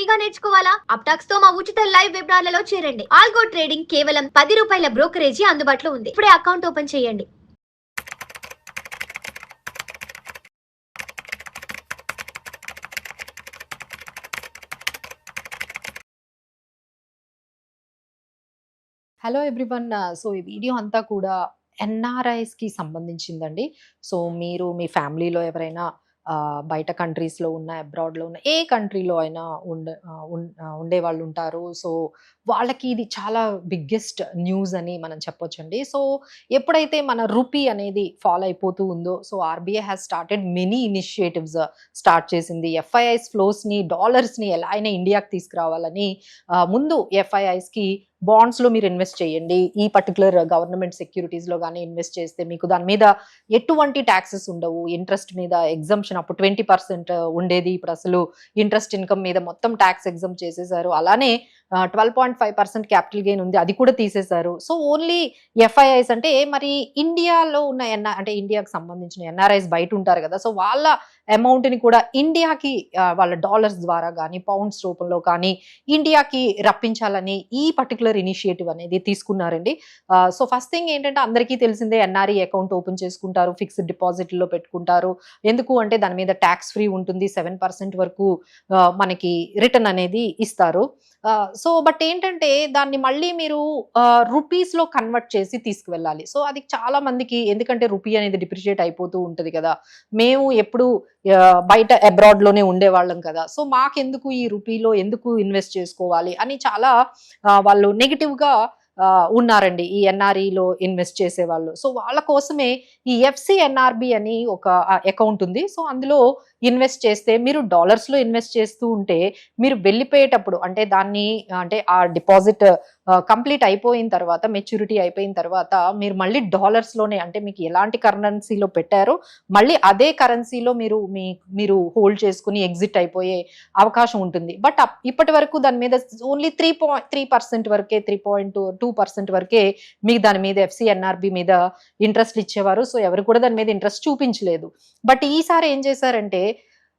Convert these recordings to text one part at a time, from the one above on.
ఫ్రీగా నేర్చుకోవాలా? అప్టాక్స్ తో మా ఉచిత లైవ్ వెబినార్లలో చేరండి. ఆల్గో ట్రేడింగ్ కేవలం 10 రూపాయల బ్రోకరేజీ అందుబాటులో ఉంది. ఇప్పుడే అకౌంట్ ఓపెన్ చేయండి. Hello everyone. సో ఈ వీడియో అంతా కూడా ఎన్ఆర్ఐస్‌కి సంబంధించిందండి. సో మీరు మీ ఫ్యామిలీలో ఎవరైనా బయట కంట్రీస్‌లో ఉన్న, అబ్రాడ్‌లో ఉన్న ఏ కంట్రీలో అయినా ఉండేవాళ్ళు ఉంటారు. సో వాళ్ళకి ఇది చాలా బిగ్గెస్ట్ న్యూస్ అని మనం చెప్పొచ్చండి. సో ఎప్పుడైతే మన రూపీ అనేది ఫాల్ అయిపోతూ ఉందో, so RBI has started many initiatives start చేసింది. ఎఫ్ఐఐస్ ఫ్లోస్‌ని, డాలర్స్‌ని ఎలా అయినా ఇండియాకి తీసుకురావాలని ముందు ఎఫ్ఐఐస్‌కి బాండ్స్‌లో మీరు ఇన్వెస్ట్ చేయండి. ఈ పర్టిక్యులర్ గవర్నమెంట్ సెక్యూరిటీస్‌లో గాని ఇన్వెస్ట్ చేస్తే మీకు దాని మీద ఎటువంటి టాక్సెస్ ఉండవు. ఇంట్రెస్ట్ మీద ఎగ్జంప్షన్ అప్పుడు 20% ఉండేది. ఇప్పుడు అసలు ఇంట్రెస్ట్ ఇన్‌కమ్ మీద మొత్తం టాక్స్ ఎగ్జంప్ట్ చేసేసారు. అలానే 12.5% క్యాపిటల్ గెయిన్ ఉంది. అది కూడా తీసేశారు. సో ఓన్లీ ఎఫ్ఐఐస్ అంటే మరి ఇండియాలో ఉన్న అంటే ఇండియాకి సంబంధించిన ఎన్ఆర్ఐస్ బయట ఉంటారు కదా! సో వాళ్ళ అమౌంట్‌ని కూడా ఇండియాకి వాళ్ళ డాలర్స్ ద్వారా గాని, పౌండ్స్ రూపంలో కానీ ఇండియాకి రప్పించాలని ఈ పర్టిక్యులర్ ఇనిషియేటివ్ అనేది తీసుకున్నారండి. సో ఫస్ట్ థింగ్ ఏంటంటే అందరికీ తెలిసిందే, ఎన్ఆర్ఈ అకౌంట్ ఓపెన్ చేసుకుంటారు. ఫిక్స్డ్ డిపాజిట్‌లో పెట్టుకుంటారు. ఎందుకు అంటే దాని మీద టాక్స్ ఫ్రీ ఉంటుంది. 7% వరకు మనకి రిటర్న్ అనేది ఇస్తారు. సో బట్ ఏంటంటే దాన్ని మళ్ళీ మీరు రూపీస్‌లో కన్వర్ట్ చేసి తీసుకువెళ్ళాలి. సో అది చాలా మందికి, ఎందుకంటే రూపీ అనేది డిప్రిషియేట్ అయిపోతూ ఉంటది కదా! మేము ఎప్పుడు బయట అబ్రాడ్‌లోనే ఉండేవాళ్ళం కదా! సో మాకెందుకు ఈ రూపీలో ఎందుకు ఇన్వెస్ట్ చేసుకోవాలి అని చాలా వాళ్ళు నెగెటివ్‌గా ఉన్నారండి ఈ ఎన్ఆర్ఈలో ఇన్వెస్ట్ చేసేవాళ్ళు. సో వాళ్ళ కోసమే ఈ ఎఫ్‌సిఎన్ఆర్‌బి అని ఒక అకౌంట్ ఉంది. సో అందులో ఇన్వెస్ట్ చేస్తే మీరు డాలర్స్‌లో ఇన్వెస్ట్ చేస్తూ ఉంటే మీరు వెళ్ళిపోయేటప్పుడు అంటే దాన్ని అంటే ఆ డిపాజిట్ కంప్లీట్ అయిపోయిన తర్వాత, మెచ్యూరిటీ అయిపోయిన తర్వాత మీరు మళ్ళీ డాలర్స్‌లోనే, అంటే మీకు ఎలాంటి కరెన్సీలో పెట్టారో మళ్ళీ అదే కరెన్సీలో మీరు హోల్డ్ చేసుకుని ఎగ్జిట్ అయిపోయే అవకాశం ఉంటుంది. బట్ ఇప్పటి వరకు దాని మీద ఓన్లీ 3% వరకే, 3.2% వరకే మీకు దాని మీద ఎఫ్‌సిఎన్ఆర్‌బి మీద ఇంట్రెస్ట్ ఇచ్చేవారు. సో ఎవరు కూడా దాని మీద ఇంట్రెస్ట్ చూపించలేదు. బట్ ఈసారి ఏం చేశారంటే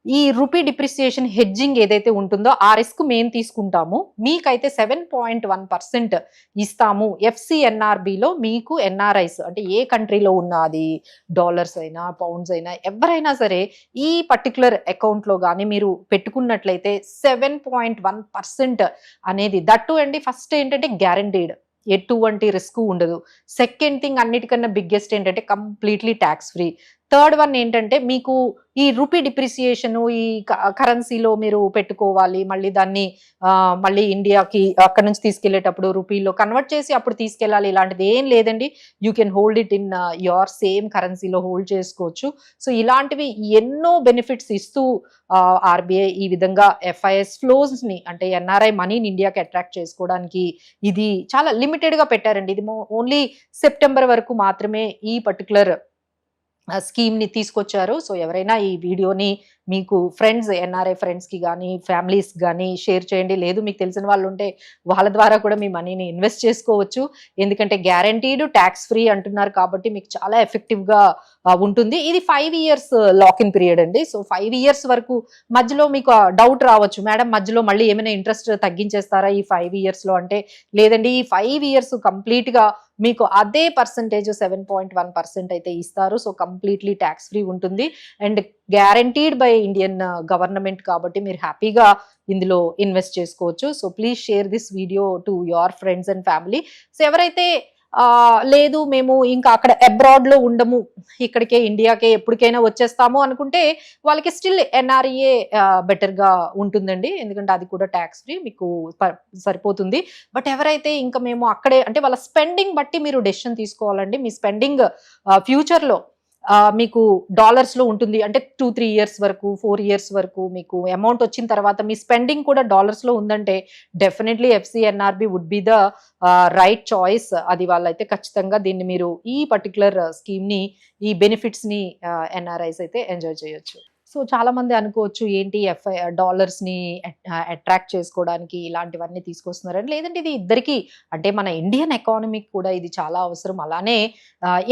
ఈ రూపీ డిప్రిసియేషన్ హెడ్జింగ్ ఏదైతే ఉంటుందో ఆ రిస్క్ మేము తీసుకుంటాము. మీకైతే 7.1% ఇస్తాము. ఎఫ్‌సిఎన్ఆర్‌బిలో మీకు ఎన్ఆర్ఐస్ అంటే ఏ కంట్రీలో ఉన్న, అది డాలర్స్ అయినా, పౌండ్స్ అయినా, ఎవరైనా సరే ఈ పర్టిక్యులర్ అకౌంట్‌లో గాని మీరు పెట్టుకున్నట్లయితే 7.1% అనేది, దట్టు అండి ఫస్ట్ ఏంటంటే గ్యారంటీడ్, ఎటువంటి రిస్క్ ఉండదు. సెకండ్ థింగ్, అన్నిటికన్నా బిగ్గెస్ట్ ఏంటంటే completely tax free. Third one ఏంటంటే మీకు ఈ రూపీ డిప్రిసియేషన్ ఈ కరెన్సీలో మీరు పెట్టుకోవాలి, మళ్ళీ దాన్ని మళ్ళీ ఇండియాకి అక్కడ నుంచి తీసుకెళ్లేటప్పుడు రూపీలో కన్వర్ట్ చేసి అప్పుడు తీసుకెళ్ళాలి, ఇలాంటిది ఏం లేదండి. You can hold it in your same కరెన్సీలో హోల్డ్ చేసుకోవచ్చు. సో ఇలాంటివి ఎన్నో బెనిఫిట్స్ ఇస్తూ ఆర్బీఐ ఈ విధంగా ఎఫ్ఐఎస్ ఫ్లోస్ ని, అంటే ఎన్ఆర్ఐ మనీని ఇండియాకి అట్రాక్ట్ చేసుకోవడానికి ఇది చాలా లిమిటెడ్ గా పెట్టారండి. ఇది ఓన్లీ సెప్టెంబర్ వరకు మాత్రమే ఈ పర్టికులర్ స్కీమ్ ని తీసుకొచ్చారు. సో ఎవరైనా ఈ వీడియోని మీకు ఫ్రెండ్స్, ఎన్ఆర్ఐ ఫ్రెండ్స్ కి కానీ, ఫ్యామిలీస్ కానీ షేర్ చేయండి. లేదు మీకు తెలిసిన వాళ్ళు ఉంటే వాళ్ళ ద్వారా కూడా మీ మనీని ఇన్వెస్ట్ చేసుకోవచ్చు. ఎందుకంటే గ్యారంటీడ్ ట్యాక్స్ ఫ్రీ అంటున్నారు కాబట్టి మీకు చాలా ఎఫెక్టివ్ గా ఉంటుంది. ఇది 5 years లాక్ ఇన్ పీరియడ్ అండి. సో 5 years వరకు మధ్యలో మీకు డౌట్ రావచ్చు, మేడం మధ్యలో మళ్ళీ ఏమైనా ఇంట్రెస్ట్ తగ్గించేస్తారా ఈ 5 years లో అంటే, లేదండి ఈ 5 years కంప్లీట్ గా మీకు అదే పర్సంటేజ్ 7.1% అయితే ఇస్తారు. సో కంప్లీట్లీ ట్యాక్స్ ఫ్రీ ఉంటుంది and guaranteed by Indian government కాబట్టి మీరు హ్యాపీగా ఇందులో ఇన్వెస్ట్ చేసుకోవచ్చు. So please share this video to your friends and family. So ఎవరైతే లేదు మేము ఇంకా అక్కడ అబ్రాడ్ లో ఉండము, ఇక్కడికే ఇండియాకే ఎప్పటికైనా వచ్చేస్తాము అనుకుంటే వాళ్ళకి స్టిల్ ఎన్ఆర్ఈఏ బెటర్ గా ఉంటుందండి. ఎందుకంటే అది కూడా ట్యాక్స్ ఫ్రీ, మీకు సరిపోతుంది. బట్ ఎవరైతే ఇంకా మేము అక్కడే, అంటే వాళ్ళ స్పెండింగ్ బట్టి మీరు డెసిషన్ తీసుకోవాలండి. మీ స్పెండింగ్ ఫ్యూచర్ లో మీకు డాలర్స్ లో ఉంటుంది అంటే 2-3 years వరకు, 4 years వరకు మీకు అమౌంట్ వచ్చిన తర్వాత మీ స్పెండింగ్ కూడా డాలర్స్ లో ఉందంటే definitely FCNRB would be the right choice. అది వాళ్ళైతే ఖచ్చితంగా దీన్ని మీరు ఈ పర్టికులర్ స్కీమ్ ని, ఈ బెనిఫిట్స్ ని ఎన్ఆర్ఐస్ అయితే ఎంజాయ్ చేయొచ్చు. సో చాలా మంది అనుకోవచ్చు ఏంటి డాలర్స్ ని అట్రాక్ట్ చేసుకోవడానికి ఇలాంటివన్నీ తీసుకొస్తున్నారని. లేదంటే ఇది ఇద్దరికి, అంటే మన ఇండియన్ ఎకానమీకి కూడా ఇది చాలా అవసరం. అలానే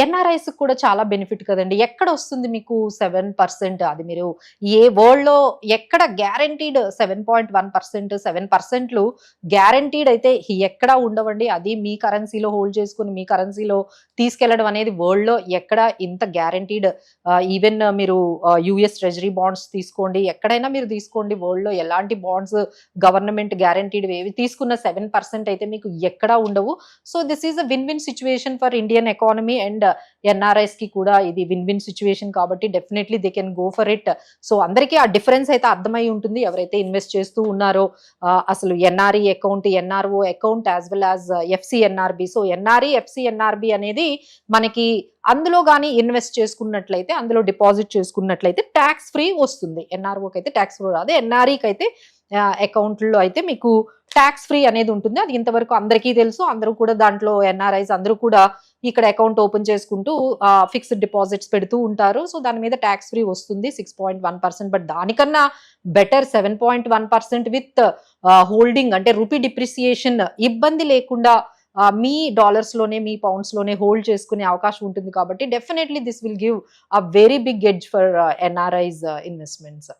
ఎన్ఆర్ఐస్ కూడా చాలా బెనిఫిట్ కదండి. ఎక్కడ వస్తుంది మీకు 7%? అది మీరు ఏ వరల్డ్ లో ఎక్కడ గ్యారంటీడ్ 7.1%, 7% గ్యారంటీడ్ అయితే ఎక్కడ ఉండవండి. అది మీ కరెన్సీలో హోల్డ్ చేసుకుని మీ కరెన్సీలో తీసుకెళ్లడం అనేది వరల్డ్ లో ఎక్కడ ఇంత గ్యారంటీడ్. ఈవెన్ మీరు యుఎస్ ట్రెజరీ బాండ్స్ తీసుకోండి, ఎక్కడైనా మీరు తీసుకోండి, వరల్డ్ లో ఎలాంటి బాండ్స్ గవర్నమెంట్ గ్యారంటీడ్ ఏవి తీసుకున్న 7% అయితే మీకు ఎక్కడా ఉండవు. So this is a win win situation for Indian economy and NRIs కి కూడా ఇది విన్ విన్ సిచ్యువేషన్ కాబట్టి definitely they can go for it. So అందరికీ ఆ డిఫరెన్స్ అయితే అర్థమై ఉంటుంది ఎవరైతే ఇన్వెస్ట్ చేస్తూ ఉన్నారో. అసలు NRE account, NRO account as well as FCNRB. So NRE FCNRB అనేది మనకి అందులో కానీ ఇన్వెస్ట్ చేసుకున్నట్లయితే, అందులో డిపాజిట్ చేసుకున్నట్లయితే ట్యాక్స్ ఫ్రీ వస్తుంది. ఎన్ఆర్ఓకి అయితే ట్యాక్స్ ఫ్రీ రాదు, ఎన్ఆర్ఈకి అయితే అకౌంట్లో అయితే మీకు ట్యాక్స్ ఫ్రీ అనేది ఉంటుంది. అది ఇంతవరకు అందరికీ తెలుసు. అందరూ కూడా దాంట్లో ఎన్ఆర్ఐస్ అందరూ కూడా ఇక్కడ అకౌంట్ ఓపెన్ చేసుకుంటూ ఫిక్స్డ్ డిపాజిట్స్ పెడుతూ ఉంటారు. సో దాని మీద ట్యాక్స్ ఫ్రీ వస్తుంది 6.1%. బట్ దానికన్నా బెటర్ 7.1% విత్ హోల్డింగ్, అంటే రూపీ డిప్రిసియేషన్ ఇబ్బంది లేకుండా మీ డాలర్స్ లోనే మీ పౌండ్స్ లోనే హోల్డ్ చేసుకునే అవకాశం ఉంటుంది. కాబట్టి definitely this will give a very big edge for NRIs investments.